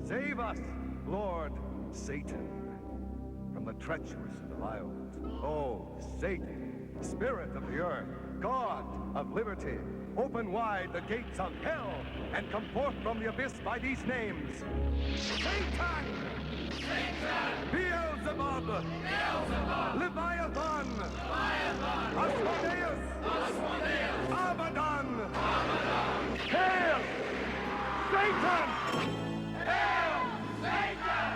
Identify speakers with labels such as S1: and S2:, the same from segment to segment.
S1: Save us, Lord Satan, from the treacherous and the wild. Oh, Satan, spirit of the earth, God of liberty, open wide the gates of hell and come forth from the abyss by these names. Satan! Satan! Beelzebub! Beelzebub! Leviathan! Leviathan! Asmodeus! Asmodeus! Abaddon! Abaddon! Hail! Satan! Hail! Satan!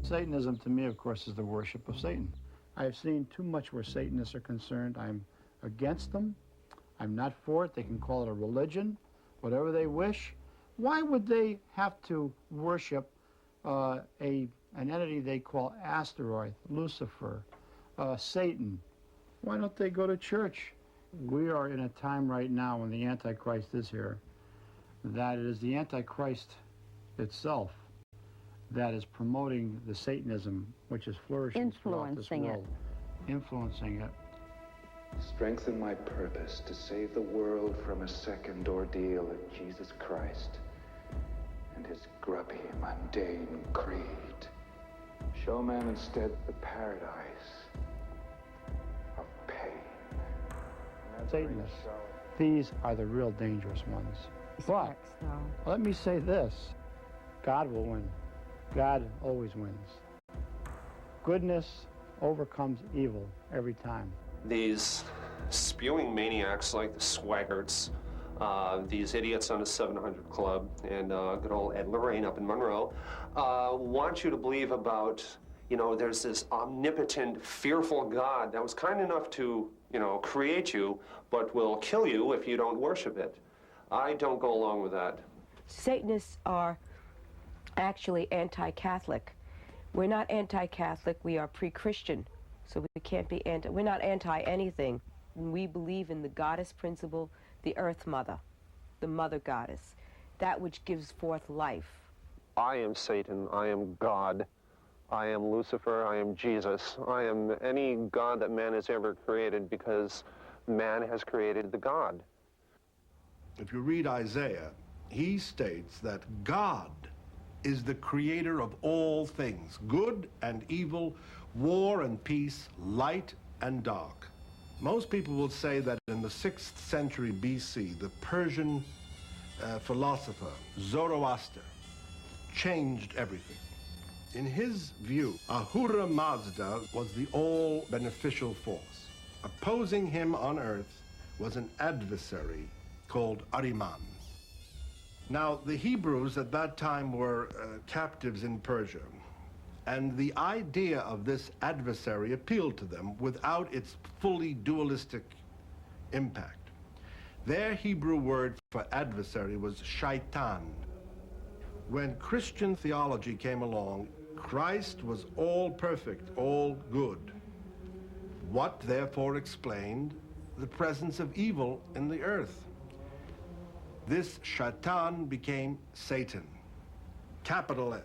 S2: Satanism, to me, of course, is the worship of Satan. I have seen too much where Satanists are concerned. I'm against them. I'm not for it. They can call it a religion, whatever they wish. Why would they have to worship an entity they call asteroid, Lucifer, Satan? Why don't they go to church? We are in a time right now when the Antichrist is here, that it is the Antichrist itself that is promoting the Satanism, which is flourishing throughout this world. Influencing it.
S3: Strengthen my purpose to save the world from a second ordeal of Jesus Christ and his grubby, mundane creed. Show man instead the paradise of pain.
S2: Satanists, these are the real dangerous ones. But let me say this, God will win. God always wins. Goodness overcomes evil every time.
S4: These spewing maniacs like the Swaggarts, these idiots on the 700 Club, and good old Ed Lorraine up in Monroe, want you to believe about, there's this omnipotent, fearful God that was kind enough to, create you, but will kill you if you don't worship it. I don't go along with that.
S5: Satanists are actually anti-Catholic. We're not anti-Catholic, we are pre-Christian. So we can't be we're not anti-anything. We believe in the goddess principle, the earth mother, the mother goddess, that which gives forth life.
S4: I am Satan, I am God, I am Lucifer, I am Jesus, I am any God that man has ever created because man has created the God.
S6: If you read Isaiah, he states that God is the creator of all things, good and evil, war and peace, light and dark. Most people will say that in the 6th century BC, the Persian philosopher Zoroaster changed everything. In his view, Ahura Mazda was the all-beneficial force. Opposing him on earth was an adversary called Ahriman. Now, the Hebrews at that time were captives in Persia, and the idea of this adversary appealed to them without its fully dualistic impact. Their Hebrew word for adversary was shaitan. When Christian theology came along, Christ was all perfect, all good. What therefore explained the presence of evil in the earth? This shaitan became Satan, capital S.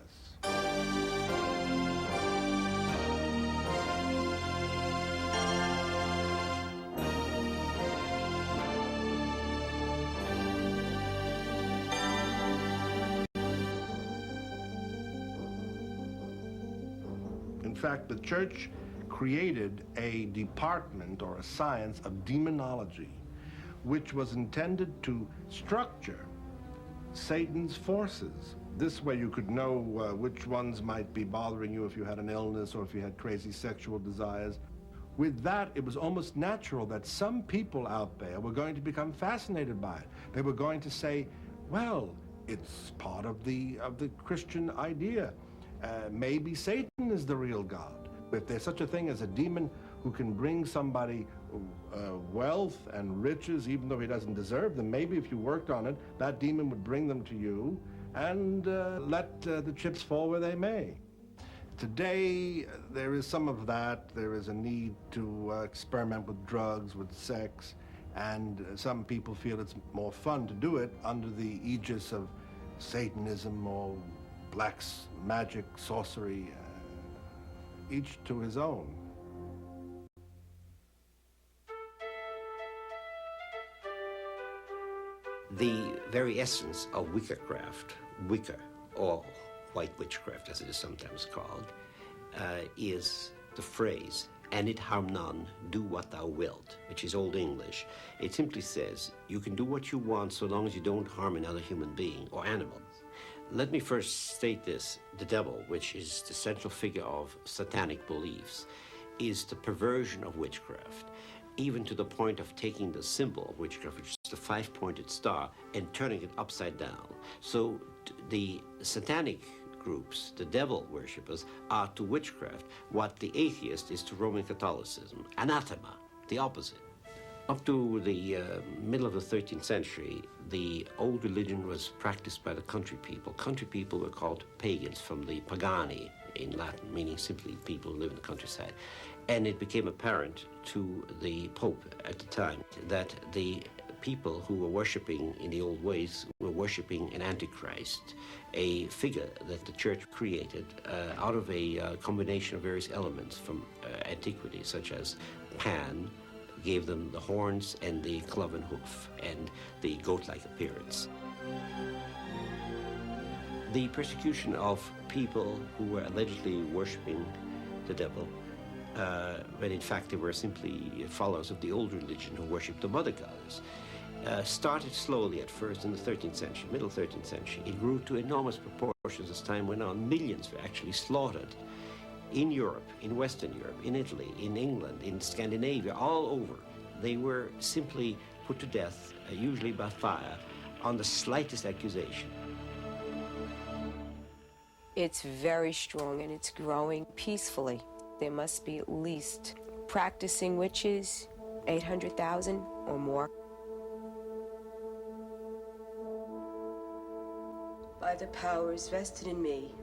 S6: fact, the church created a department or a science of demonology, which was intended to structure Satan's forces. This way you could know which ones might be bothering you if you had an illness or if you had crazy sexual desires. With that, it was almost natural that some people out there were going to become fascinated by it. They were going to say, well, it's part of the Christian idea. Maybe Satan is the real God. If there's such a thing as a demon who can bring somebody wealth and riches, even though he doesn't deserve them, maybe if you worked on it, that demon would bring them to you and let the chips fall where they may. Today, there is some of that. There is a need to experiment with drugs, with sex, and some people feel it's more fun to do it under the aegis of Satanism or black magic, sorcery, each to his own.
S7: The very essence of Wickercraft, Wicca, or white witchcraft as it is sometimes called, is the phrase, "And it harm none, do what thou wilt," which is Old English. It simply says, you can do what you want so long as you don't harm another human being or animal. Let me first state this. The devil, which is the central figure of satanic beliefs, is the perversion of witchcraft, even to the point of taking the symbol of witchcraft, which is the five-pointed star, and turning it upside down. So the satanic groups, the devil worshippers, are to witchcraft what the atheist is to Roman Catholicism. Anathema, the opposite. Up to the middle of the 13th century, the old religion was practiced by the country people. Country people were called pagans, from the pagani in Latin, meaning simply people who live in the countryside. And it became apparent to the Pope at the time that the people who were worshipping in the old ways were worshipping an antichrist, a figure that the church created out of a combination of various elements from antiquity, such as Pan gave them the horns and the cloven hoof and the goat-like appearance. The persecution of people who were allegedly worshipping the devil, when in fact they were simply followers of the old religion who worshipped the mother goddess, started slowly at first in the 13th century, middle 13th century. It grew to enormous proportions as time went on. Millions were actually slaughtered in Europe, in Western Europe, in Italy, in England, in Scandinavia, all over. They were simply put to death, usually by fire, on the slightest accusation.
S5: It's very strong and it's growing peacefully. There must be at least practicing witches, 800,000 or more. By the powers vested in me,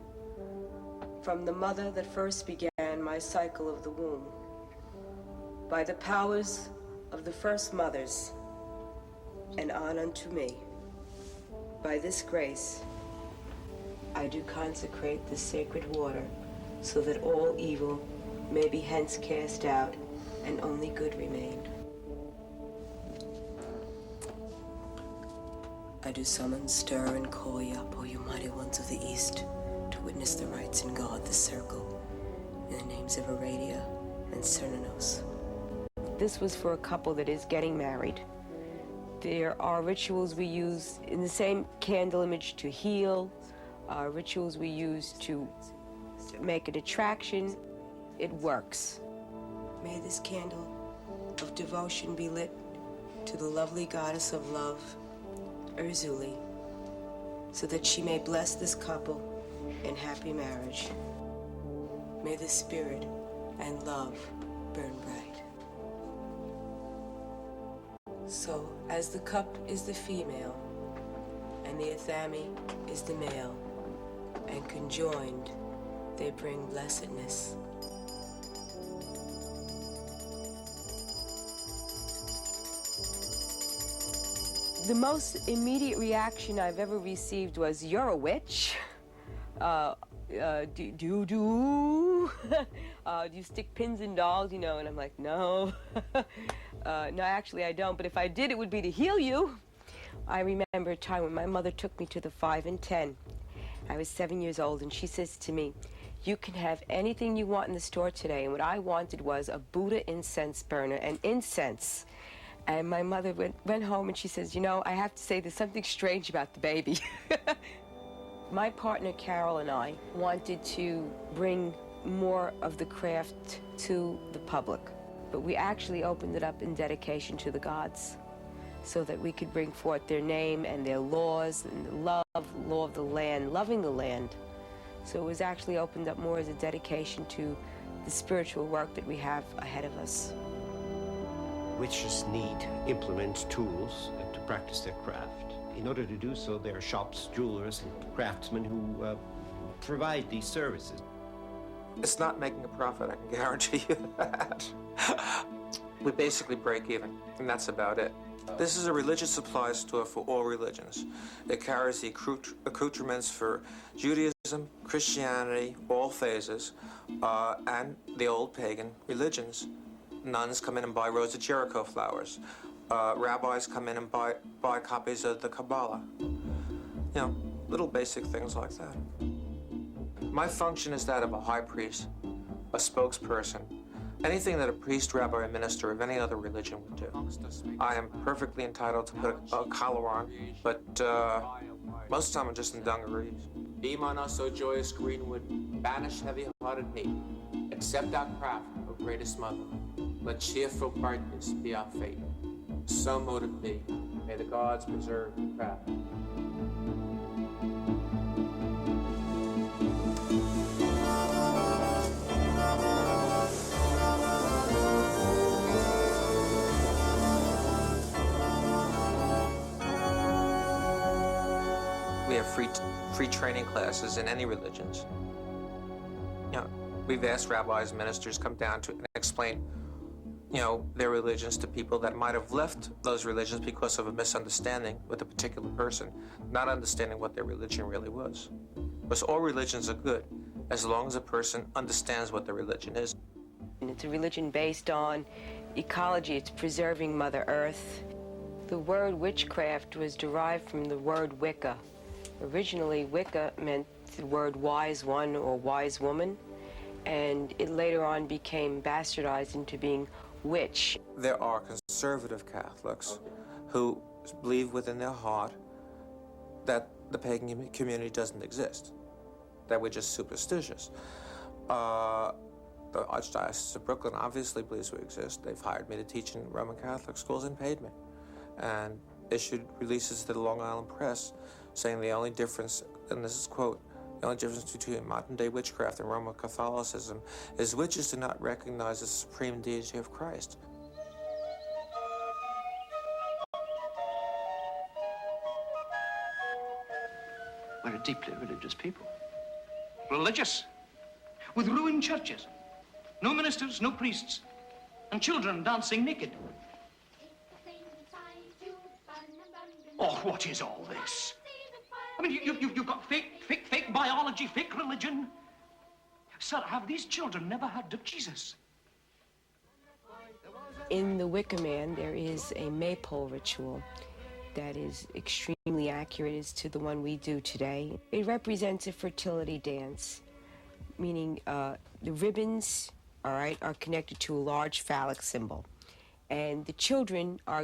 S5: from the mother that first began my cycle of the womb, by the powers of the first mothers, and on unto me, by this grace, I do consecrate the sacred water, so that all evil may be hence cast out, and only good remain. I do summon, stir, and call you up, O you mighty ones of the East, to witness the rites and guard the circle, in the names of Aradia and Cernunnos. This was for a couple that is getting married. There are rituals we use in the same candle image to heal, rituals we use to make an attraction. It works. May this candle of devotion be lit to the lovely goddess of love, Urzuli, so that she may bless this couple in happy marriage. May the spirit and love burn bright. So, as the cup is the female, and the athame is the male, and conjoined, they bring blessedness. The most immediate reaction I've ever received was, "You're a witch? Do you stick pins in dolls, you know?" And I'm like, "No." No, actually I don't, but if I did, it would be to heal you. I remember a time when my mother took me to the 5 and 10. I was 7 years old, and she says to me, You can have anything you want in the store today, and what I wanted was a Buddha incense burner and incense. And my mother went home and she says, you know, I have to say there's something strange about the baby. My partner Carol and I wanted to bring more of the craft to the public, but we actually opened it up in dedication to the gods so that we could bring forth their name and their laws and the law of the land, loving the land. So it was actually opened up more as a dedication to the spiritual work that we have ahead of us.
S7: Witches need implement tools to practice their craft. In order to do so, there are shops, jewelers, and craftsmen who provide these services.
S8: It's not making a profit, I can guarantee you that. We basically break even, and that's about it. This is a religious supply store for all religions. It carries the accoutrements for Judaism, Christianity, all phases, and the old pagan religions. Nuns come in and buy Rose of Jericho flowers. Rabbis come in and buy copies of the Kabbalah. You know, little basic things like that. My function is that of a high priest, a spokesperson, anything that a priest, rabbi, or minister of any other religion would do. I am perfectly entitled to put a collar on, but most of the time I'm just in dungarees. Beam on us, O joyous greenwood, banish heavy-hearted hate. Accept our craft, O greatest mother. Let cheerful brightness be our fate. So mote it be. May the gods preserve the craft. We have free training classes in any religions. You know, we've asked rabbis, ministers come down to and explain, you know, their religions to people that might have left those religions because of a misunderstanding with a particular person, not understanding what their religion really was. Because all religions are good as long as a person understands what their religion is.
S5: And it's a religion based on ecology. It's preserving Mother Earth. The word witchcraft was derived from the word Wicca. Originally, Wicca meant the word wise one or wise woman, and it later on became bastardized into being witch.
S8: There are conservative Catholics who believe within their heart that the pagan community doesn't exist, that we're just superstitious. The Archdiocese of Brooklyn obviously believes we exist. They've hired me to teach in Roman Catholic schools and paid me, and issued releases to the Long Island Press saying the only difference, and this is quote, the only difference between modern-day witchcraft and Roman Catholicism is witches do not recognize the supreme deity of Christ.
S9: We're a deeply religious people. Religious? With ruined churches. No ministers, no priests. And children dancing naked. Oh, what is all this? I mean, you've got fake biology, fake religion. Sir, have these children never heard of Jesus?
S5: In the Wicca Man, there is a maypole ritual that is extremely accurate as to the one we do today. It represents a fertility dance, meaning the ribbons, all right, are connected to a large phallic symbol. And the children are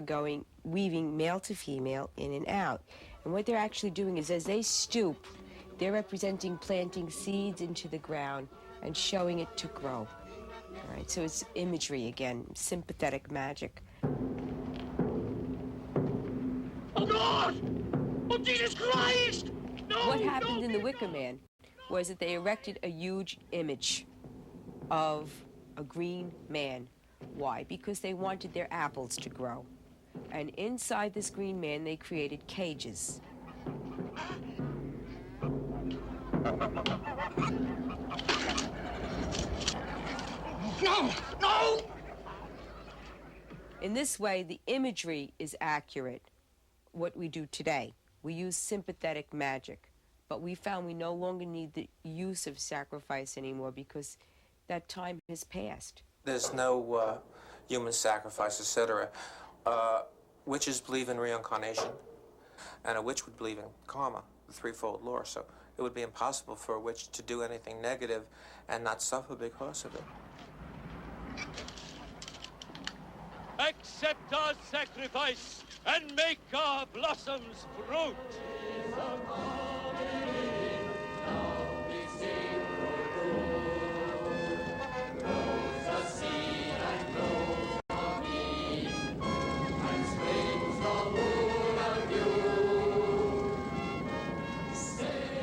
S5: weaving male to female in and out. And what they're actually doing is as they stoop, they're representing planting seeds into the ground and showing it to grow. All right, so it's imagery again, sympathetic magic.
S9: Oh, God! Oh, Jesus Christ! No!
S5: What happened in the Wicca Man was that they erected a huge image of a green man. Why? Because they wanted their apples to grow. And inside this green man, they created cages.
S9: No! No!
S5: In this way, the imagery is accurate. What we do today, we use sympathetic magic, but we found we no longer need the use of sacrifice anymore because that time has passed.
S8: There's no human sacrifice, etc. Witches believe in reincarnation. And a witch would believe in karma, the threefold law. So it would be impossible for a witch to do anything negative and not suffer because of it.
S10: Accept our sacrifice and make our blossoms fruit.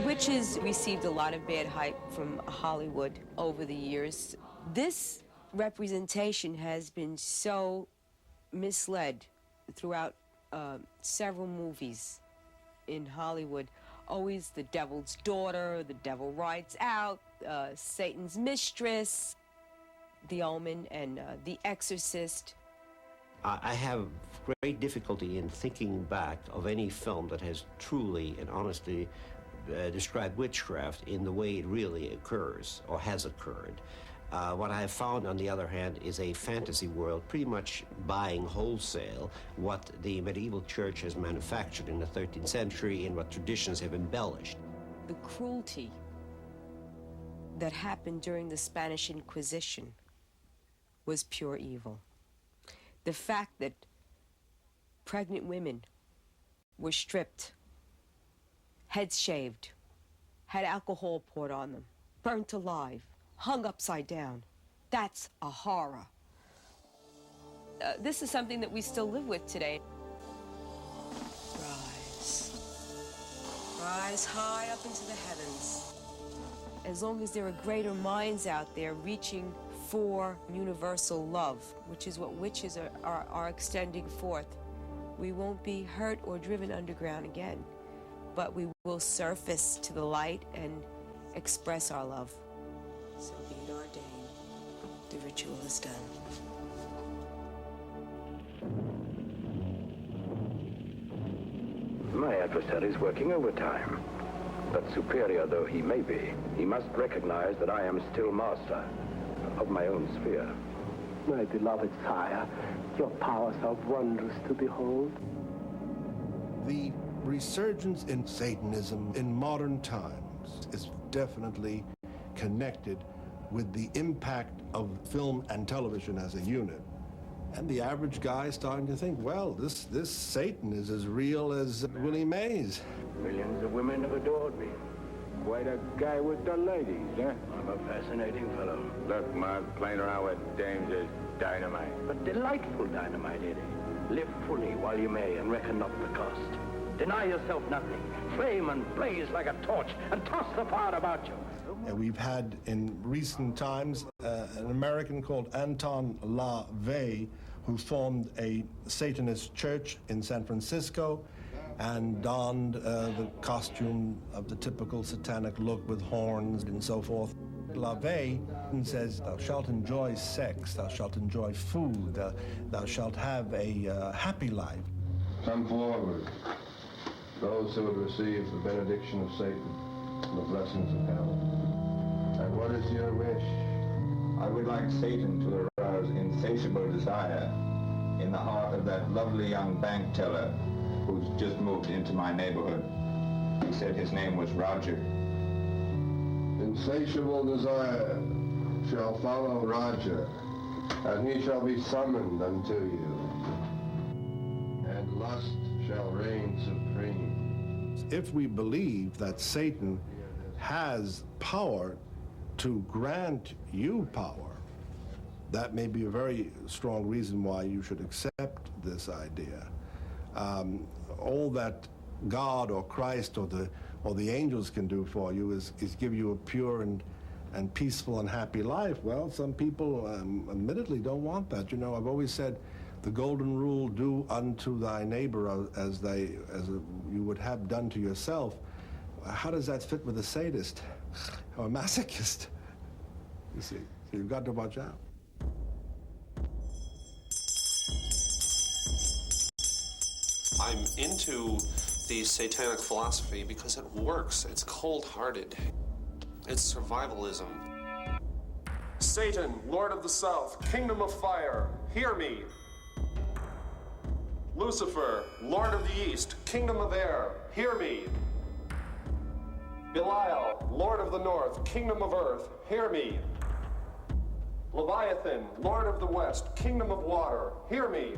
S5: Witches received a lot of bad hype from Hollywood over the years. This representation has been so misled throughout several movies in Hollywood. Always the devil's daughter, the devil rides out, Satan's mistress, The Omen, and The Exorcist.
S7: I have great difficulty in thinking back of any film that has truly and honestly described witchcraft in the way it really occurs or has occurred. What I have found, on the other hand, is a fantasy world pretty much buying wholesale what the medieval church has manufactured in the 13th century and what traditions have embellished.
S5: The cruelty that happened during the Spanish Inquisition was pure evil. The fact that pregnant women were stripped, heads shaved, had alcohol poured on them, burnt alive, hung upside down. That's a horror. This is something that we still live with today. Rise. Rise high up into the heavens. As long as there are greater minds out there reaching for universal love, which is what witches are extending forth, we won't be hurt or driven underground again, but we will surface to the light and express our love. So be it ordained. The ritual is done.
S11: My adversary is working overtime. But superior though he may be, he must recognize that I am still master of my own sphere.
S12: My beloved sire, your powers are wondrous to behold.
S6: The resurgence in Satanism in modern times is definitely connected with the impact of film and television as a unit. And the average guy is starting to think, well, this Satan is as real as Willie Mays.
S11: Millions of women have adored me.
S12: Quite a guy with the ladies, eh?
S11: I'm a fascinating fellow.
S12: Look, Mark, playing around with dames is dynamite.
S11: But delightful dynamite, Eddie. Live fully while you may and reckon not the cost. Deny yourself nothing. Flame and blaze like a torch and toss the fire about you.
S6: And we've had in recent times an American called Anton LaVey, who formed a Satanist church in San Francisco and donned the costume of the typical satanic look with horns and so forth. LaVey says, thou shalt enjoy sex, thou shalt enjoy food, thou shalt have a happy life.
S13: Come forward, those who would receive the benediction of Satan and the blessings of hell. And what is your wish?
S14: I would like Satan to arouse insatiable desire in the heart of that lovely young bank teller who's just moved into my neighborhood. He said his name was Roger.
S13: Insatiable desire shall follow Roger, and he shall be summoned unto you, and lust shall reign supreme.
S6: If we believe that Satan has power to grant you power, that may be a very strong reason why you should accept this idea. All that God or Christ or the angels can do for you is give you a pure and peaceful and happy life. Well, some people admittedly don't want that. You know, I've always said the golden rule, do unto thy neighbor as you would have done to yourself. How does that fit with a sadist or a masochist? You see, so you've got to watch out.
S4: I'm into the satanic philosophy because it works. It's cold-hearted. It's survivalism. Satan, Lord of the South, Kingdom of Fire, hear me. Lucifer, Lord of the East, Kingdom of Air, hear me. Belial, Lord of the North, Kingdom of Earth, hear me. Leviathan, Lord of the West, Kingdom of Water, hear me.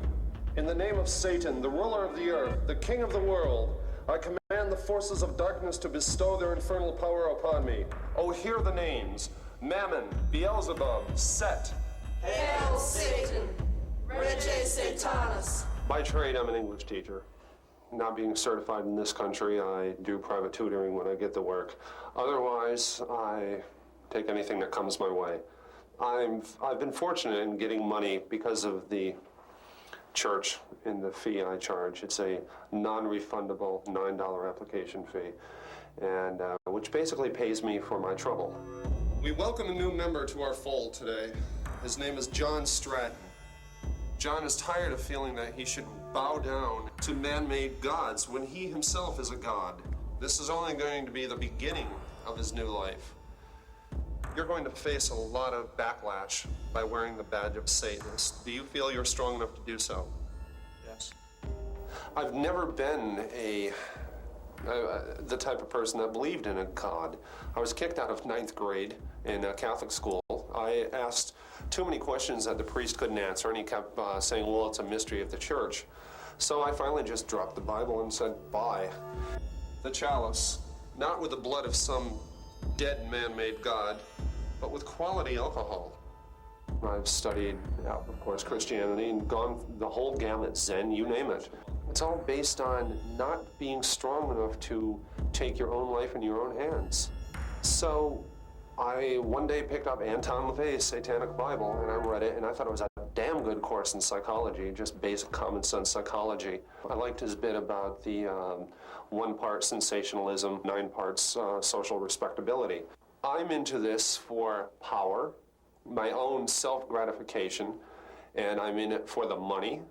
S4: In the name of Satan, the ruler of the earth, the king of the world, I command the forces of darkness to bestow their infernal power upon me. Oh, hear the names: Mammon, Beelzebub, Set.
S15: Hail Satan, Rege Satanis.
S4: By trade, I'm an English teacher. Not being certified in this country, I do private tutoring when I get the work. Otherwise, I take anything that comes my way. I've been fortunate in getting money because of the church and the fee I charge. It's a non-refundable $9 application fee, and which basically pays me for my trouble. We welcome a new member to our fold today. His name is John Stratton. John is tired of feeling that he should bow down to man-made gods when he himself is a god. This is only going to be the beginning of his new life. You're going to face a lot of backlash by wearing the badge of Satanist. Do you feel you're strong enough to do so?
S8: Yes.
S4: I've never been the type of person that believed in a god. I was kicked out of 9th grade in a Catholic school. I asked too many questions that the priest couldn't answer, and he kept saying, well, it's a mystery of the church. So I finally just dropped the Bible and said, bye. The chalice, not with the blood of some dead man-made god, but with quality alcohol. I've studied, of course, Christianity and gone the whole gamut, Zen, you name it. It's all based on not being strong enough to take your own life in your own hands. So I one day picked up Anton LaVey's Satanic Bible, and I read it, and I thought it was a damn good course in psychology, just basic common sense psychology. I liked his bit about the 1 part sensationalism, 9 parts social respectability. I'm into this for power, my own self-gratification, and I'm in it for the money.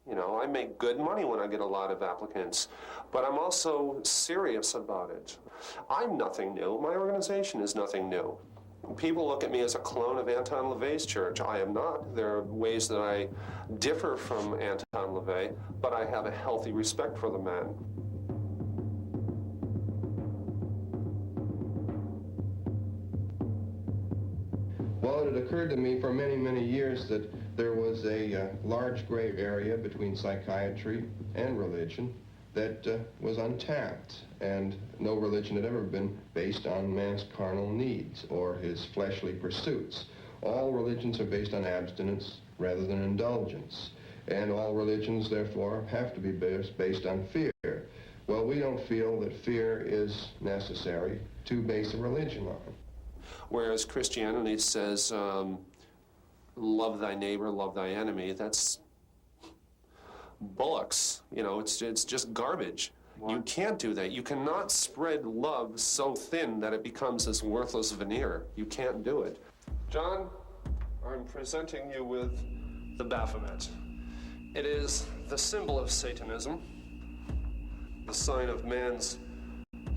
S4: You know, I make good money when I get a lot of applicants, but I'm also serious about it. I'm nothing new. My organization is nothing new. People look at me as a clone of Anton LaVey's church. I am not. There are ways that I differ from Anton LaVey, but I have a healthy respect for the man.
S13: Well, it occurred to me for many, many years that there was a large gray area between psychiatry and religion that was untapped, and no religion had ever been based on man's carnal needs or his fleshly pursuits. All religions are based on abstinence rather than indulgence, and all religions, therefore, have to be based on fear. Well, we don't feel that fear is necessary to base a religion on.
S4: Whereas Christianity says, love thy neighbor, love thy enemy, that's bullocks. You know, it's just garbage. Wow. You can't do that. You cannot spread love so thin that it becomes this worthless veneer. You can't do it. John, I'm presenting you with the Baphomet. It is the symbol of Satanism, the sign of man's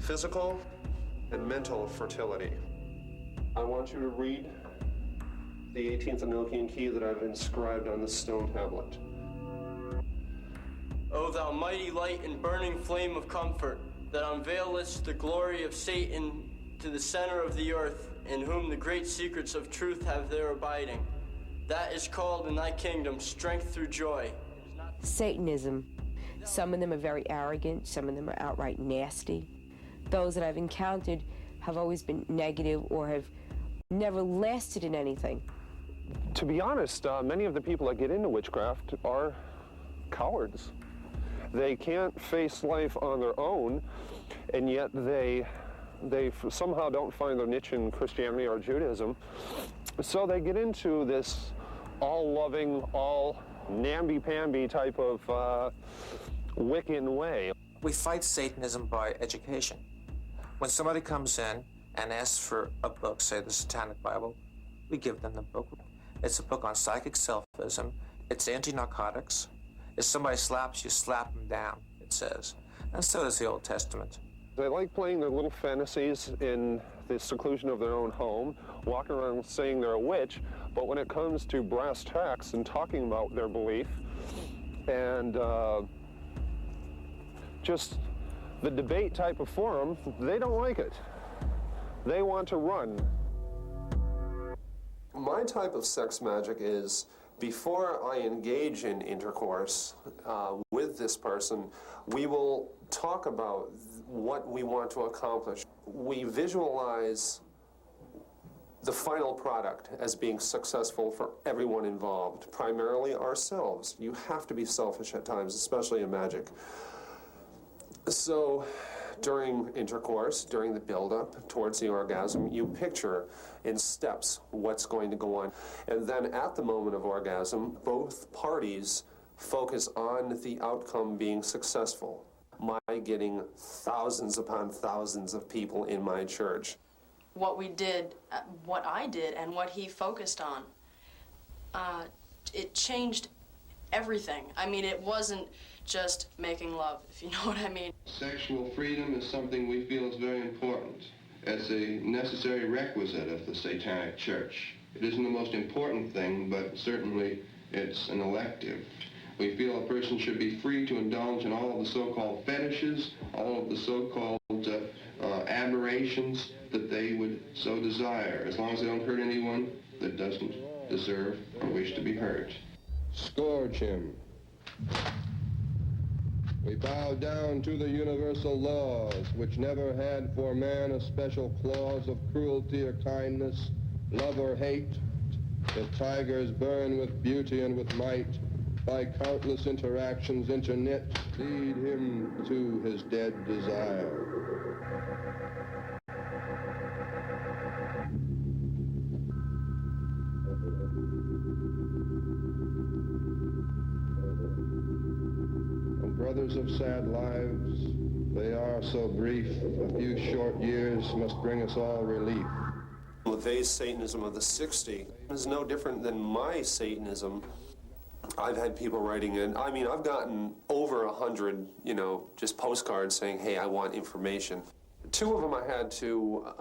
S4: physical and mental fertility. I want you to read the 18th Enochian key that I've inscribed on the stone tablet.
S16: O thou mighty light and burning flame of comfort, that unveilest the glory of Satan to the center of the earth, in whom the great secrets of truth have their abiding. That is called in thy kingdom strength through joy.
S5: Satanism. Some of them are very arrogant, some of them are outright nasty. Those that I've encountered have always been negative or have never lasted in anything.
S4: To be honest, many of the people that get into witchcraft are cowards. They can't face life on their own, and yet they somehow don't find their niche in Christianity or Judaism. So they get into this all-loving, all namby-pamby type of Wiccan way.
S8: We fight Satanism by education. When somebody comes in and asks for a book, say the Satanic Bible, we give them the book. It's a book on psychic selfism. It's anti-narcotics. If somebody slaps you, slap them down, it says. And so does the Old Testament.
S4: They like playing their little fantasies in the seclusion of their own home, walking around saying they're a witch, but when it comes to brass tacks and talking about their belief,
S17: and just the debate type of forum, they don't like it. They want to run.
S4: My type of sex magic is, before I engage in intercourse with this person, we will talk about what we want to accomplish. We visualize the final product as being successful for everyone involved, primarily ourselves. You have to be selfish at times, especially in magic. So during intercourse, during the build-up towards the orgasm, you picture in steps what's going to go on. And then at the moment of orgasm, both parties focus on the outcome being successful. My getting thousands upon thousands of people in my church.
S18: What we did, what I did, and what he focused on, it changed everything. I mean, it wasn't just making love, if you know what I mean.
S13: Sexual freedom is something we feel is very important. It's a necessary requisite of the Satanic Church. It isn't the most important thing, but certainly it's an elective. We feel a person should be free to indulge in all of the so-called fetishes, all of the so-called aberrations that they would so desire, as long as they don't hurt anyone that doesn't deserve or wish to be hurt.
S19: Scourge him. We bow down to the universal laws, which never had for man a special clause of cruelty or kindness, love or hate. The tigers burn with beauty and with might, by countless interactions interknit, lead him to his dead desire. Brothers of sad lives, they are so brief, a few short years must bring us all relief.
S4: LaVey's Satanism of the 60s is no different than my Satanism. I've had people writing in. I mean, I've gotten over 100, just postcards saying, hey, I want information. 2 of them I had to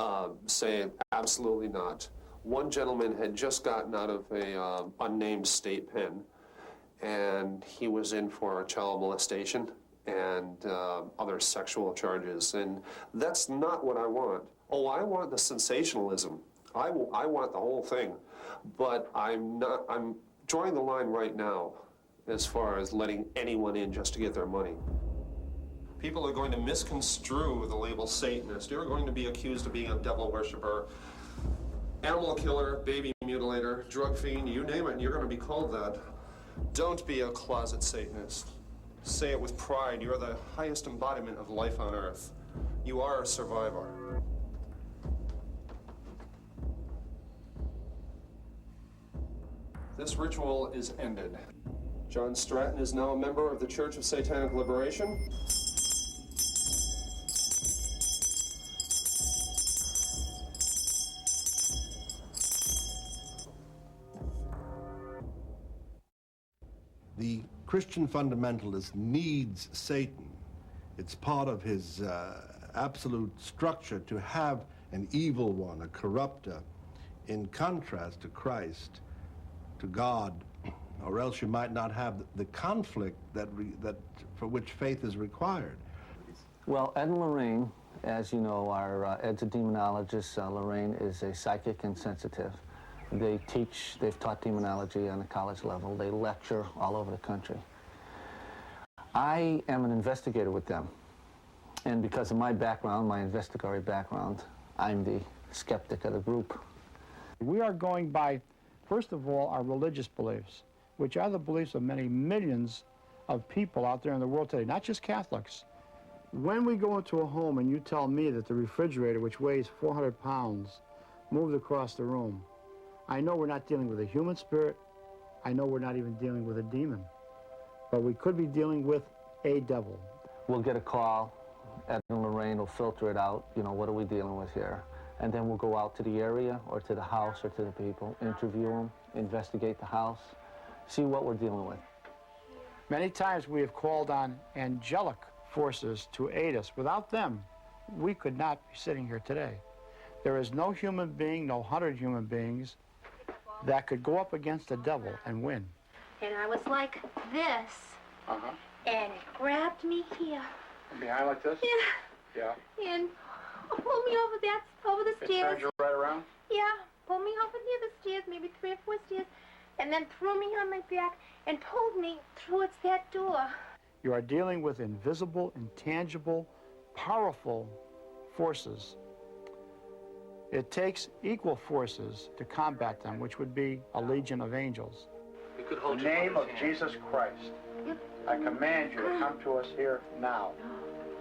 S4: say absolutely not. One gentleman had just gotten out of a unnamed state pen, and he was in for child molestation and other sexual charges, and that's not what I want. Oh, I want the sensationalism. I want the whole thing, but I'm drawing the line right now as far as letting anyone in just to get their money. People are going to misconstrue the label Satanist. You're going to be accused of being a devil worshiper, animal killer, baby mutilator, drug fiend, you name it, and you're going to be called that. Don't be a closet Satanist. Say it with pride. You're the highest embodiment of life on earth. You are a survivor. This ritual is ended. John Stratton is now a member of the Church of Satanic Liberation.
S6: The Christian fundamentalist needs Satan. It's part of his absolute structure to have an evil one, a corrupter, in contrast to Christ, to God, or else you might not have the conflict that for which faith is required.
S20: Well, Ed and Lorraine, as you know, Ed's a demonologist. Lorraine is a psychic and sensitive. They've taught demonology on a college level. They lecture all over the country. I am an investigator with them. And because of my background, my investigatory background, I'm the skeptic of the group.
S2: We are going by, first of all, our religious beliefs, which are the beliefs of many millions of people out there in the world today, not just Catholics. When we go into a home and you tell me that the refrigerator, which weighs 400 pounds, moved across the room, I know we're not dealing with a human spirit. I know we're not even dealing with a demon. But we could be dealing with a devil.
S20: We'll get a call. Ed and Lorraine will filter it out. What are we dealing with here? And then we'll go out to the area or to the house or to the people, interview them, investigate the house, see what we're dealing with.
S2: Many times we have called on angelic forces to aid us. Without them, we could not be sitting here today. There is no human being, no 100 human beings, that could go up against the devil and win.
S21: And I was like this And it grabbed me here.
S2: Behind like this?
S21: Yeah.
S2: Yeah.
S21: And pulled me over the
S2: It
S21: stairs.
S2: turned you right around?
S21: Yeah, pulled me over near the stairs, maybe 3 or 4 stairs, and then threw me on my back and pulled me towards that door.
S2: You are dealing with invisible, intangible, powerful forces. It takes equal forces to combat them, which would be a legion of angels. In the name of Jesus Christ, I command you to come to us here now.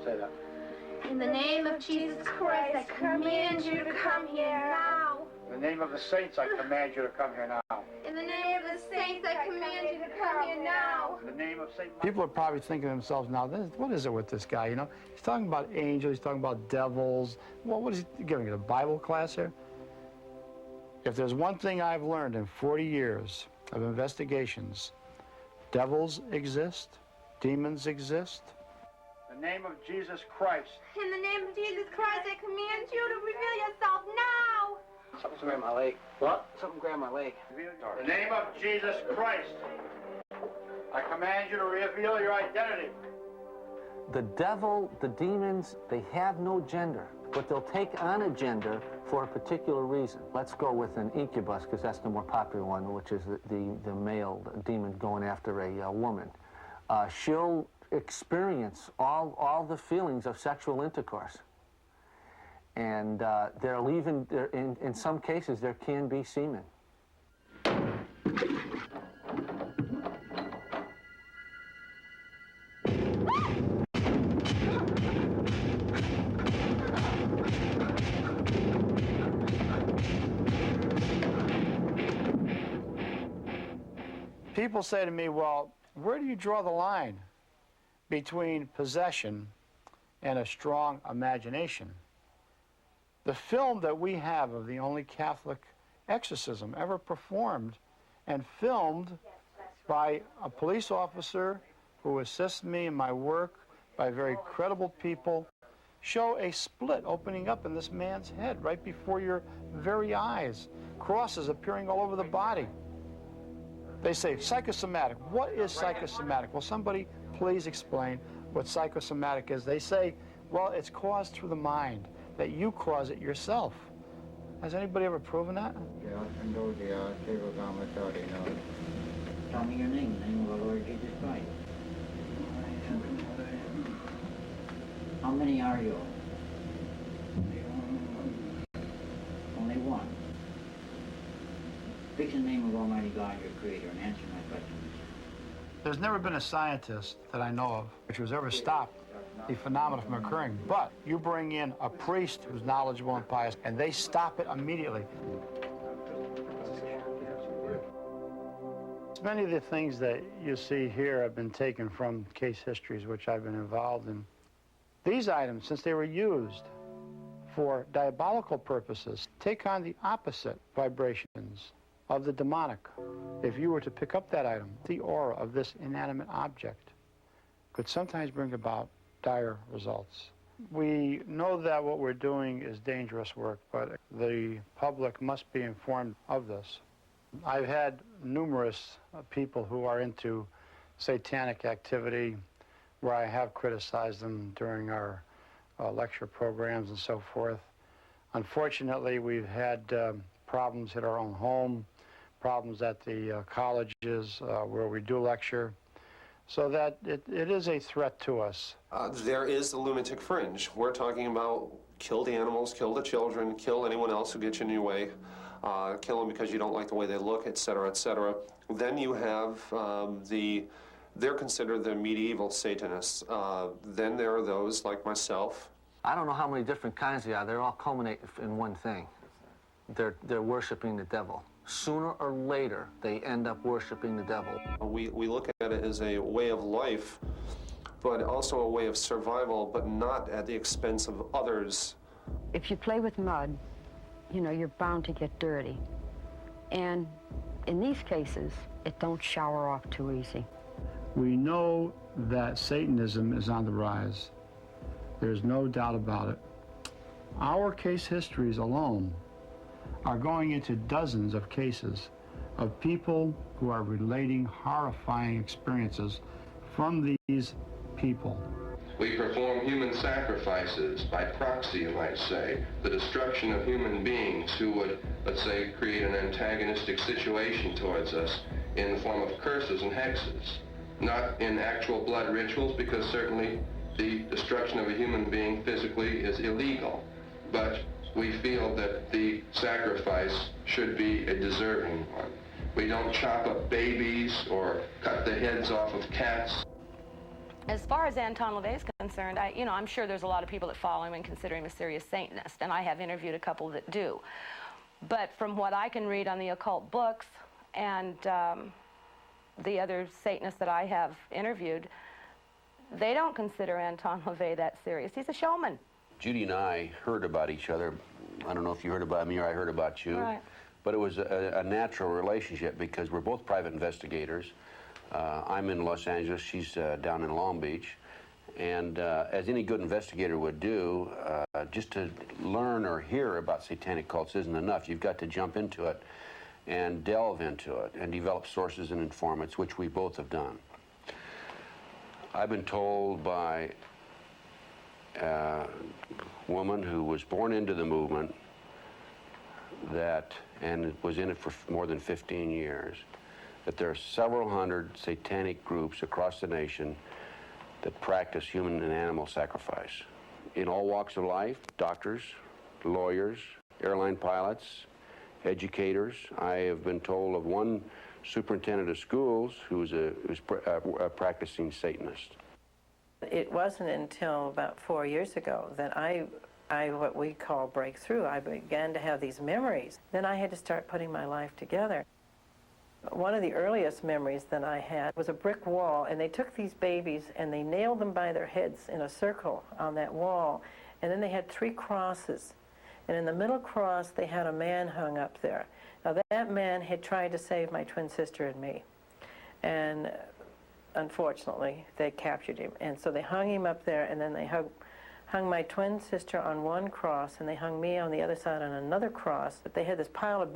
S2: Say that.
S21: In the name of Jesus Christ, I command you to come here now.
S2: In the name of the saints, I command you to come here now.
S21: In the name of the saints, I command you to come here now.
S2: In the name of Saint. People are probably thinking to themselves now, what is it with this guy, you know? He's talking about angels, he's talking about devils. Well, what is he giving, a Bible class here? If there's one thing I've learned in 40 years of investigations, devils exist, demons exist. In the name of Jesus Christ.
S21: In the name of Jesus Christ, I command you to reveal yourself now.
S22: Something's grabbed my leg. What? Something grabbed my leg.
S2: In the name of Jesus Christ, I command you to reveal your identity.
S20: The devil, the demons, they have no gender, but they'll take on a gender for a particular reason. Let's go with an incubus, because that's the more popular one, which is the male demon going after a woman. She'll experience all the feelings of sexual intercourse. And in some cases, there can be semen.
S2: People say to me, well, where do you draw the line between possession and a strong imagination? The film that we have of the only Catholic exorcism ever performed and filmed by a police officer who assists me in my work, by very credible people, show a split opening up in this man's head right before your very eyes, crosses appearing all over the body. They say psychosomatic. What is psychosomatic? Will somebody please explain what psychosomatic is? They say, well, it's caused through the mind, that you cause it yourself. Has anybody ever proven that?
S23: Tell me your name, in the name of the Lord Jesus Christ. How many are you? Only one. Speak in the name of Almighty God, your Creator, and answer my questions.
S2: There's never been a scientist that I know of which has ever stopped the phenomenon from occurring. But you bring in a priest who's knowledgeable and pious, and they stop it immediately. Many of the things that you see here have been taken from case histories which I've been involved in. These items, since they were used for diabolical purposes, take on the opposite vibrations of the demonic. If you were to pick up that item, the aura of this inanimate object could sometimes bring about dire results. We know that what we're doing is dangerous work, but the public must be informed of this. I've had numerous people who are into satanic activity where I have criticized them during our lecture programs and so forth. Unfortunately, we've had problems at our own home, problems at the colleges where we do lecture, so that it is a threat to us.
S4: There is the lunatic fringe. We're talking about kill the animals, kill the children, kill anyone else who gets in your way, kill them because you don't like the way they look, et cetera, et cetera. Then you have they're considered the medieval Satanists. Then there are those like myself.
S20: I don't know how many different kinds they are. They all culminate in one thing. They're worshiping the devil. Sooner or later, they end up worshiping the devil.
S4: We look at it as a way of life, but also a way of survival, but not at the expense of others.
S24: If you play with mud, you know, you're bound to get dirty. And in these cases, it don't shower off too easy.
S2: We know that Satanism is on the rise. There's no doubt about it. Our case histories alone are going into dozens of cases of people who are relating horrifying experiences from these people.
S19: We perform human sacrifices by proxy, you might say, the destruction of human beings who would, let's say, create an antagonistic situation towards us in the form of curses and hexes. Not in actual blood rituals, because certainly the destruction of a human being physically is illegal. But we feel that the sacrifice should be a deserving one. We don't chop up babies or cut the heads off of cats.
S1: As far as Anton LaVey is concerned, I'm sure there's a lot of people that follow him and consider him a serious Satanist, and I have interviewed a couple that do. But from what I can read on the occult books and the other Satanists that I have interviewed, they don't consider Anton LaVey that serious. He's a showman.
S3: Judy and I heard about each other. I don't know if you heard about me or I heard about you.
S1: Right.
S3: But it was a natural relationship because we're both private investigators. I'm in Los Angeles, she's down in Long Beach. And as any good investigator would do, just to learn or hear about satanic cults isn't enough. You've got to jump into it and delve into it and develop sources and informants, which we both have done. I've been told by a woman who was born into the movement that, and was in it for more than 15 years, that there are several hundred satanic groups across the nation that practice human and animal sacrifice. In all walks of life, doctors, lawyers, airline pilots, educators. I have been told of one superintendent of schools who's a practicing Satanist.
S9: It wasn't until about 4 years ago that I what we call breakthrough. I began to have these memories. Then I had to start putting my life together. One of the earliest memories that I had was a brick wall, and they took these babies and they nailed them by their heads in a circle on that wall, and then they had 3 crosses. And in the middle cross, they had a man hung up there. Now, that man had tried to save my twin sister and me. And unfortunately, they captured him. And so they hung him up there, and then they hung my twin sister on one cross, and they hung me on the other side on another cross. But they had this pile of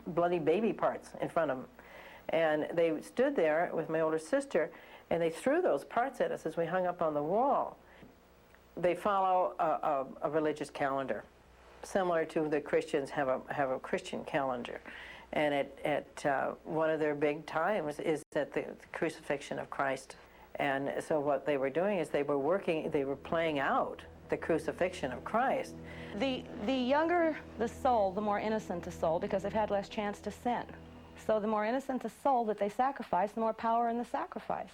S9: bloody baby parts in front of them. And they stood there with my older sister, and they threw those parts at us as we hung up on the wall. They follow a religious calendar, similar to the Christians have a Christian calendar. And at one of their big times is at the crucifixion of Christ. And so what they were doing is they were playing out the crucifixion of Christ.
S1: The younger the soul, the more innocent the soul, because they've had less chance to sin. So the more innocent the soul that they sacrifice, the more power in the sacrifice.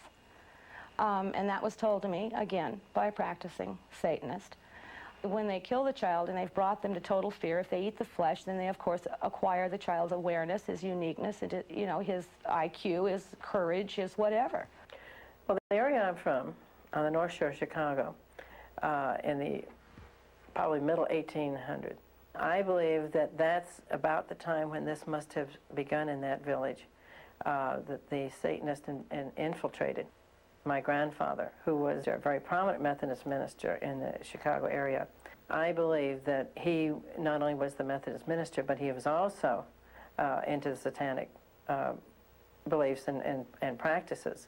S1: And that was told to me, again, by a practicing Satanist. When they kill the child and they've brought them to total fear, if they eat the flesh, then they, of course, acquire the child's awareness, his uniqueness, his IQ, his courage, his whatever.
S9: Well, the area I'm from, on the North Shore of Chicago, in the probably middle 1800s, I believe that that's about the time when this must have begun in that village, that the Satanists infiltrated. My grandfather, who was a very prominent Methodist minister in the Chicago area, I believe that he not only was the Methodist minister, but he was also into the satanic beliefs and practices.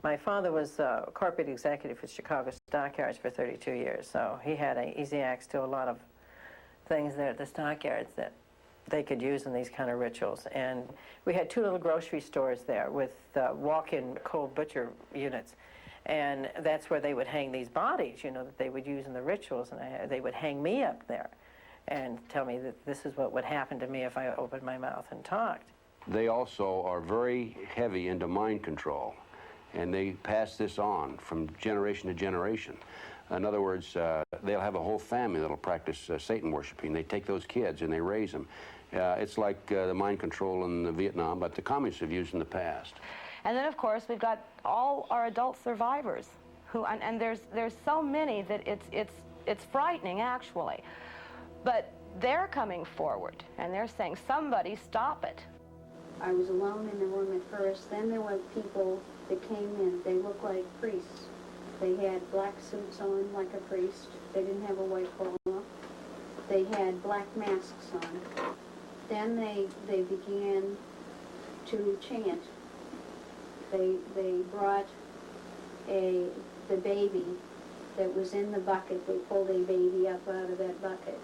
S9: My father was corporate executive for Chicago Stockyards for 32 years, so he had easy access to a lot of things there at the stockyards that they could use in these kind of rituals. And we had 2 little grocery stores there with walk-in cold butcher units. And that's where they would hang these bodies, that they would use in the rituals. And they would hang me up there and tell me that this is what would happen to me if I opened my mouth and talked.
S3: They also are very heavy into mind control, and they pass this on from generation to generation. In other words, they'll have a whole family that'll practice Satan worshiping. They take those kids and they raise them. It's like the mind control in Vietnam, but the communists have used in the past.
S1: And then, of course, we've got all our adult survivors, and there's so many that it's frightening, actually. But they're coming forward, and they're saying, somebody stop it.
S10: I was alone in the room at first. Then there were people that came in. They looked like priests. They had black suits on like a priest. They didn't have a white collar. They had black masks on. Then they began to chant. They brought the baby that was in the bucket. They pulled a baby up out of that bucket,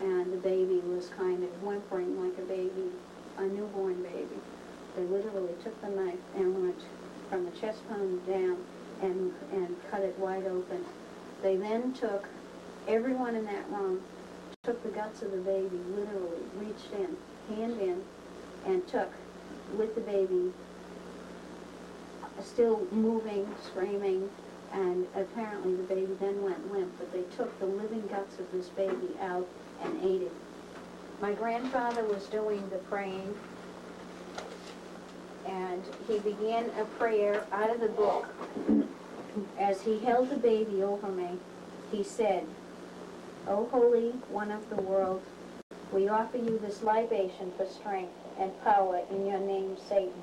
S10: and the baby was kind of whimpering like a baby, a newborn baby. They literally took the knife and went from the chest bone down and cut it wide open. They then took, everyone in that room took the guts of the baby, literally reached in, hand in, and took, with the baby still moving, screaming, and apparently the baby then went limp, but they took the living guts of this baby out and ate it. My grandfather was doing the praying, and he began a prayer out of the book. As he held the baby over me, he said, "O Holy One of the world, we offer you this libation for strength and power in your name, Satan.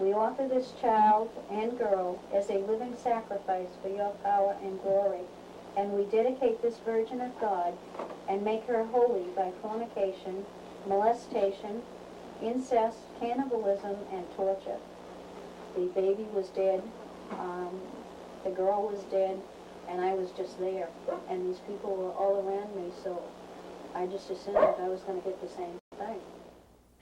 S10: We offer this child and girl as a living sacrifice for your power and glory, and we dedicate this Virgin of God and make her holy by fornication, molestation, incest, cannibalism, and torture." The baby was dead, the girl was dead, and I was just there, and these people were all around me, so I just assumed that I was going to get the same thing.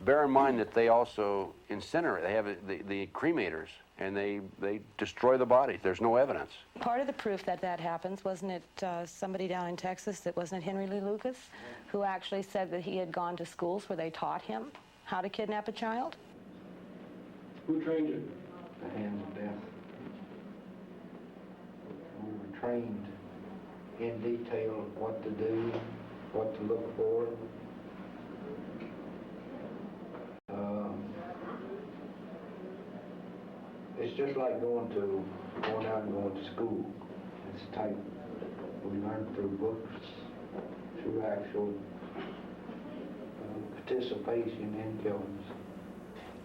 S3: Bear in mind that they also incinerate. They have the cremators, and they destroy the bodies. There's no evidence.
S1: Part of the proof that that happens, wasn't it somebody down in Texas, that wasn't it Henry Lee Lucas, who actually said that he had gone to schools where they taught him how to kidnap a child?
S23: Who trained you? The hands of death. We were trained in detail of what to do, what to look for. It's just like going out and going to school. It's type we learn through books, through actual participation in killings.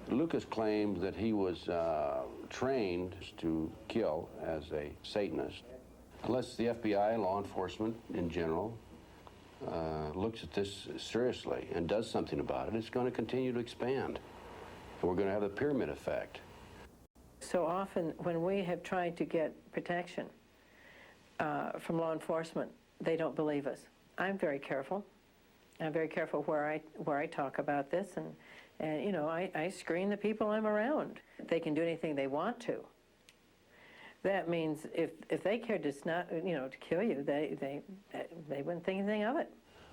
S3: Lucas claimed that he was trained to kill as a Satanist. Unless the FBI, law enforcement in general, looks at this seriously and does something about it, it's going to continue to expand. And we're going to have the pyramid effect.
S9: So often when we have tried to get protection from law enforcement, they don't believe us. I'm very careful. I'm very careful where I talk about this, and you know, I screen the people I'm around. They can do anything they want to. That means if they cared to to kill you, they wouldn't think anything of it.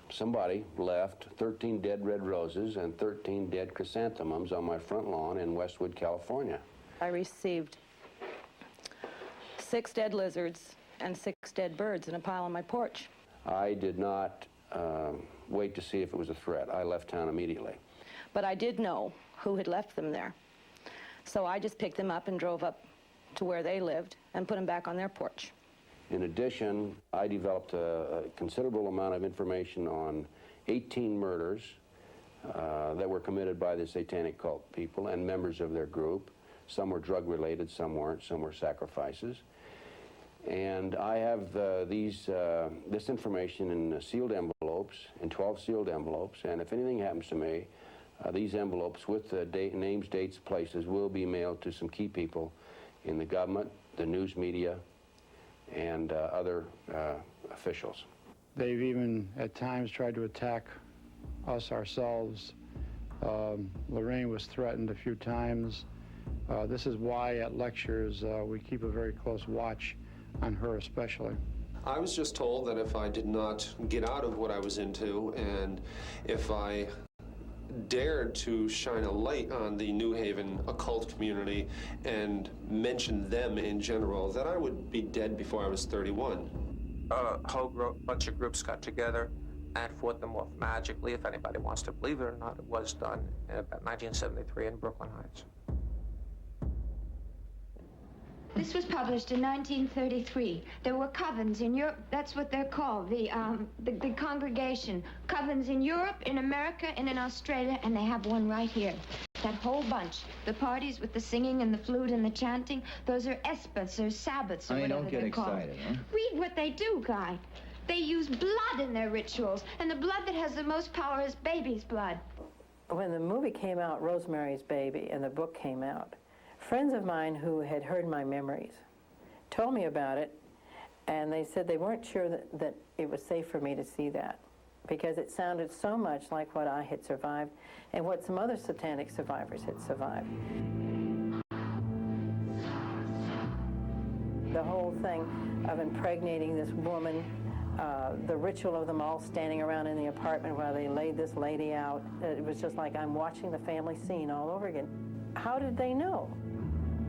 S3: Somebody left 13 dead red roses and 13 dead chrysanthemums on my front lawn in Westwood, California.
S1: I received 6 dead lizards and 6 dead birds in a pile on my porch.
S3: I did not wait to see if it was a threat. I left town immediately.
S1: But I did know who had left them there. So I just picked them up and drove up to where they lived and put them back on their porch.
S3: In addition, I developed a considerable amount of information on 18 murders that were committed by the satanic cult people and members of their group. Some were drug-related, some weren't, some were sacrifices. And I have this information in sealed envelopes, in 12 sealed envelopes, and if anything happens to me, these envelopes with the names, dates, places will be mailed to some key people in the government, the news media, and other officials.
S2: They've even at times tried to attack us ourselves. Lorraine was threatened a few times. This is why at lectures we keep a very close watch on her especially.
S4: I was just told that if I did not get out of what I was into, and if I dared to shine a light on the New Haven occult community and mention them in general, that I would be dead before I was 31.
S8: A whole bunch of groups got together and fought them off magically. If anybody wants to believe it or not, it was done in about 1973 in Brooklyn Heights.
S21: This was published in 1933. There were covens in Europe. That's what they're called, the congregation. Covens in Europe, in America, and in Australia, and they have one right here. That whole bunch. The parties with the singing and the flute and the chanting, those are esbats or sabbats or whatever they're called.
S23: Don't get excited, huh?
S21: Read what they do, Guy. They use blood in their rituals, and the blood that has the most power is baby's blood.
S9: When the movie came out, Rosemary's Baby, and the book came out, friends of mine who had heard my memories told me about it, and they said they weren't sure that it was safe for me to see that, because it sounded so much like what I had survived and what some other satanic survivors had survived. The whole thing of impregnating this woman, the ritual of them all standing around in the apartment while they laid this lady out, it was just like I'm watching the family scene all over again. How did they know?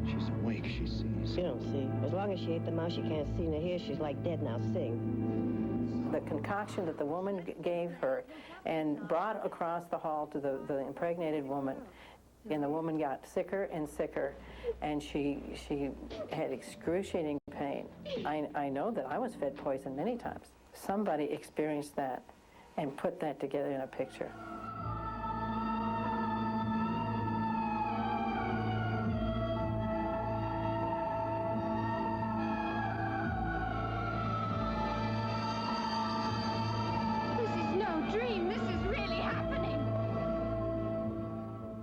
S7: She's awake, she sees.
S11: She don't see. As long as she ate the mouse, she can't see nor hear. She's like dead now. Sing.
S9: The concoction that the woman gave her and brought across the hall to the impregnated woman, and the woman got sicker and sicker, and she had excruciating pain. I know that I was fed poison many times. Somebody experienced that and put that together in a picture.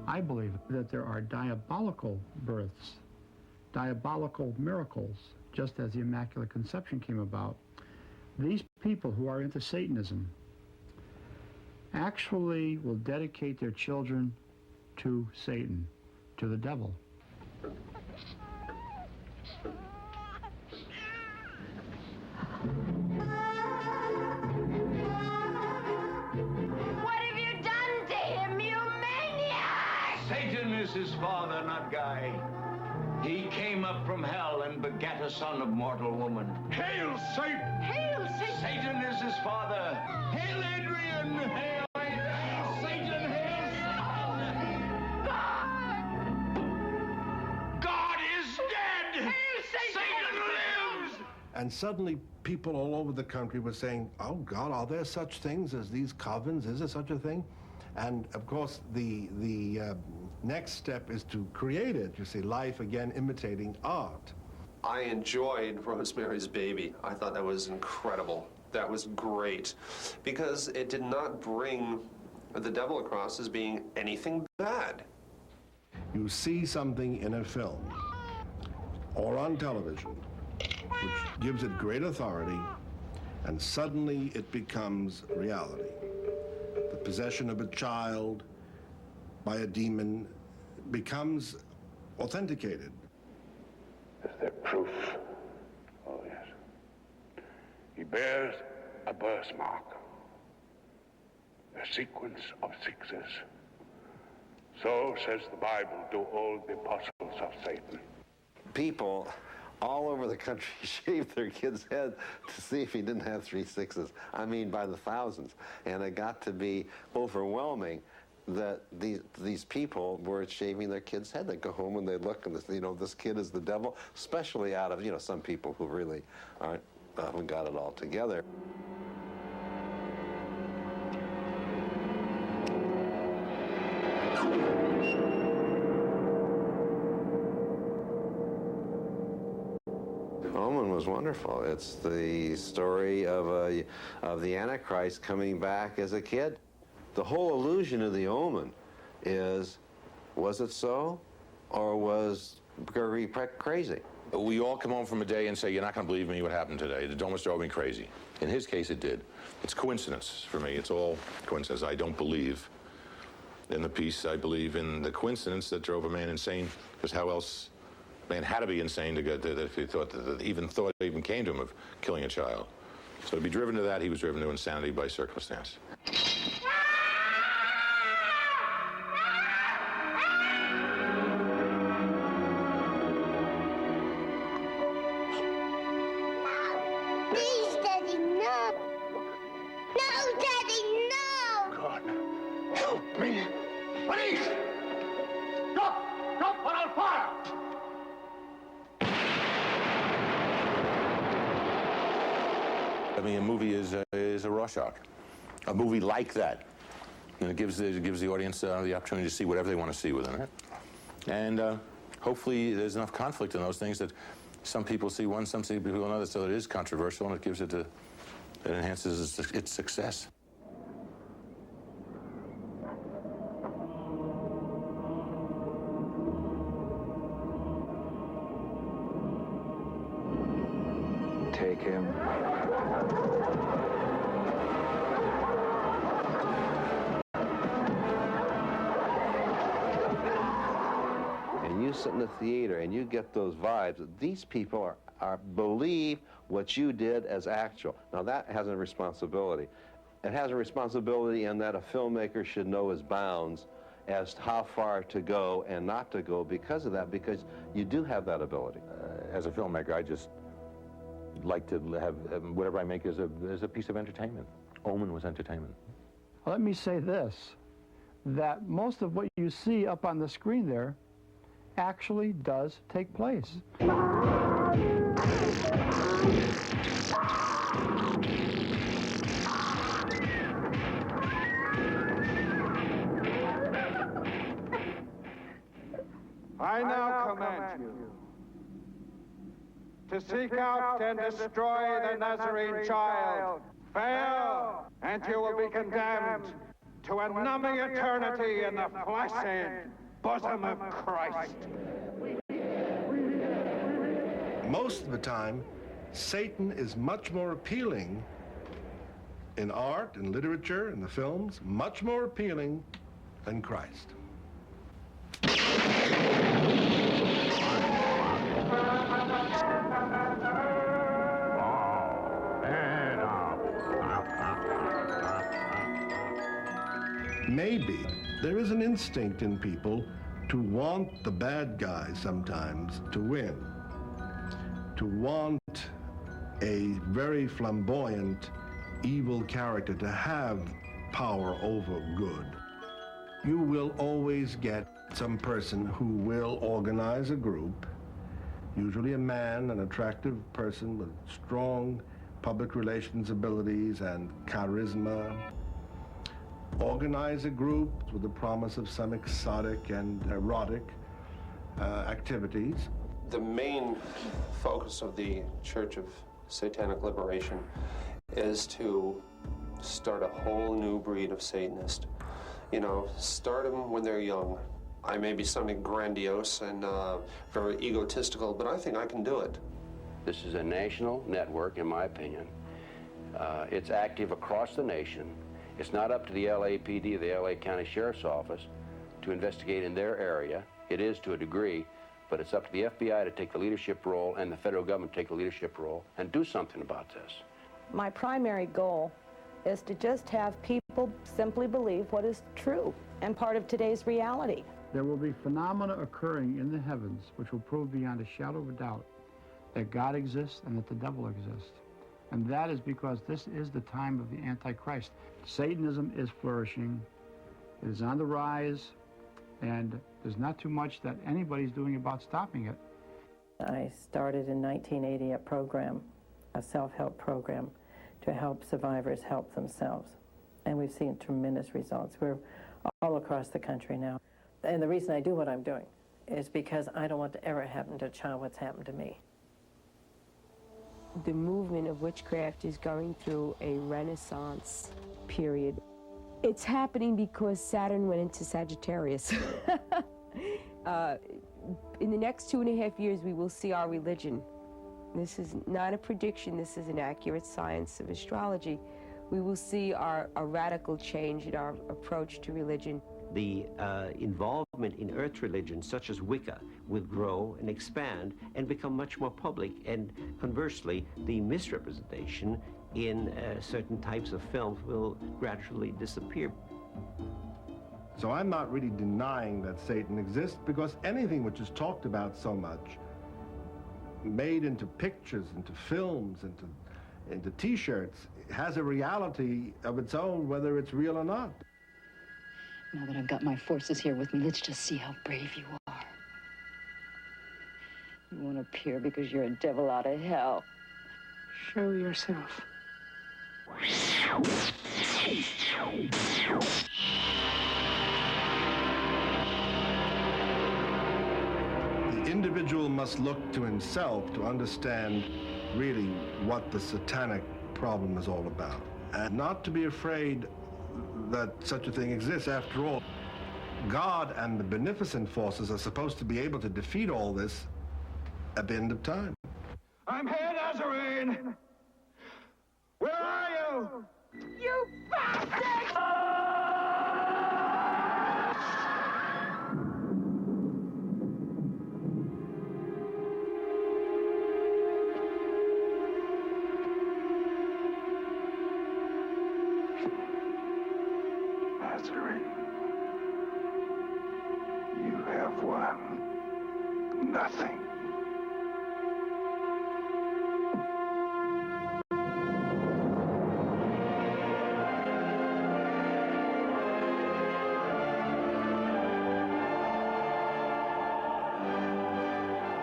S2: I believe that there are diabolical births, diabolical miracles, just as the Immaculate Conception came about. These people who are into Satanism actually will dedicate their children to Satan, to the devil.
S7: Satan is his father, not Guy. He came up from hell and begat a son of mortal woman. Hail, Satan! Hail, Satan! Satan is his father. Hail, Adrian! Hail, Satan! Hail, Satan! God is dead! Hail, Satan! Satan lives!
S6: And suddenly people all over the country were saying, oh God, are there such things as these covens? Is there such a thing? And of course, the next step is to create it, you see, life again imitating art.
S4: I enjoyed Rosemary's Baby. I thought that was incredible. That was great, because it did not bring the devil across as being anything bad.
S6: You see something in a film or on television which gives it great authority, and suddenly it becomes reality. The possession of a child by a demon becomes authenticated.
S7: Is there proof? Oh, yes. He bears a birthmark, a sequence of sixes. So, says the Bible, do all the apostles of Satan.
S3: People all over the country shaved their kids' head to see if he didn't have 3 6s. I mean, by the thousands. And it got to be overwhelming that these people were shaving their kids' head. They go home and they look and this, this kid is the devil, especially out of, some people who really haven't got it all together. Omen was wonderful. It's the story of the Antichrist coming back as a kid. The whole illusion of the Omen is, was it so, or was Gregory crazy?
S12: We all come home from a day and say, you're not going to believe me what happened today. The dome drove me crazy. In his case, it did. It's coincidence for me. It's all coincidence. I don't believe in the peace. I believe in the coincidence that drove a man insane, because how else? Man had to be insane to get that if he thought that even came to him of killing a child. So to be driven to that, he was driven to insanity by circumstance.
S15: Please, Daddy, no. No, Daddy, no.
S7: God, help me. Please! Stop! Stop or I'll fire!
S12: I mean, a movie is a Rorschach. A movie like that, it gives the audience the opportunity to see whatever they want to see within it, and hopefully there's enough conflict in those things that some people see one, some see people another, so it is controversial, and it gives it it enhances its success.
S23: take him.
S5: And you sit in the theater and you get those vibes that these people believe what you did as actual. Now that has a responsibility. It has a responsibility in that a filmmaker should know his bounds as to how far to go and not to go because of that, because you do have that ability.
S12: As a filmmaker, I just like to have whatever I make is a piece of entertainment. Omen was entertainment.
S2: Let me say this, that most of what you see up on the screen there actually does take place.
S14: I now command you to seek out and destroy the Nazarene child. Fail, and you will be condemned to a numbing eternity in the fleshly bosom of Christ.
S6: Most of the time, Satan is much more appealing in art, in literature, in the films, much more appealing than Christ. Maybe there is an instinct in people to want the bad guy sometimes to win, to want a very flamboyant, evil character to have power over good. You will always get some person who will organize a group, usually a man, an attractive person with strong public relations abilities and charisma, organize a group with the promise of some exotic and erotic activities.
S4: The main focus of the Church of Satanic Liberation is to start a whole new breed of Satanist. You know, start them when they're young. I may be sounding grandiose and very egotistical, but I think I can do it.
S3: This is a national network, in my opinion. It's active across the nation. It's not up to the LAPD, the LA County Sheriff's Office, to investigate in their area. It is to a degree, but it's up to the FBI to take the leadership role and the federal government to take the leadership role and do something about this.
S1: My primary goal is to just have people simply believe what is true and part of today's reality.
S2: There will be phenomena occurring in the heavens which will prove beyond a shadow of a doubt that God exists and that the devil exists. And that is because this is the time of the Antichrist. Satanism is flourishing, it is on the rise, and there's not too much that anybody's doing about stopping it.
S9: I started in 1980 a program, a self-help program, to help survivors help themselves. And we've seen tremendous results. We're all across the country now. And the reason I do what I'm doing is because I don't want to ever happen to a child what's happened to me.
S16: The movement of witchcraft is going through a renaissance period. It's happening because Saturn went into Sagittarius. In the next 2.5 years, we will see our religion. This is not a prediction, this is an accurate science of astrology. We will see a radical change in our approach to religion.
S17: The involvement in earth religions, such as Wicca, will grow and expand and become much more public. And conversely, the misrepresentation in certain types of films will gradually disappear.
S6: So I'm not really denying that Satan exists, because anything which is talked about so much, made into pictures, into films, into T-shirts, has a reality of its own, whether it's real or not.
S25: Now that I've got my forces here with me, let's just see how brave you are. You won't appear because you're a devil out of hell.
S26: Show yourself.
S6: The individual must look to himself to understand really what the satanic problem is all about, and not to be afraid that such a thing exists. After all, God and the beneficent forces are supposed to be able to defeat all this at the end of time.
S14: I'm here, Nazarene,
S15: You! You bastard!
S14: Nazarene, you have won nothing.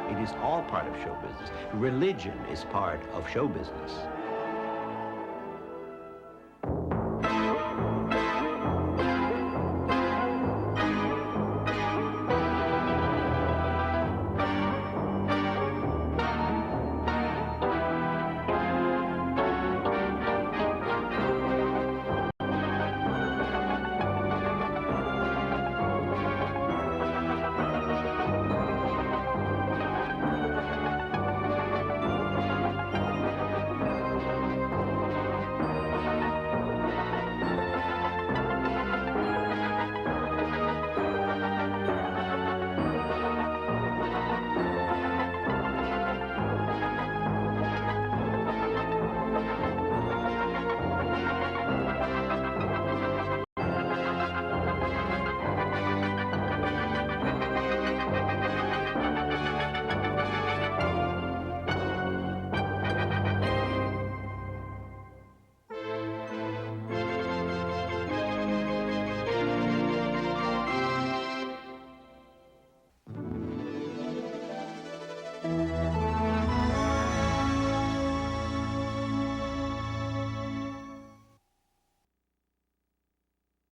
S17: It is all part of show business. Religion is part of show business.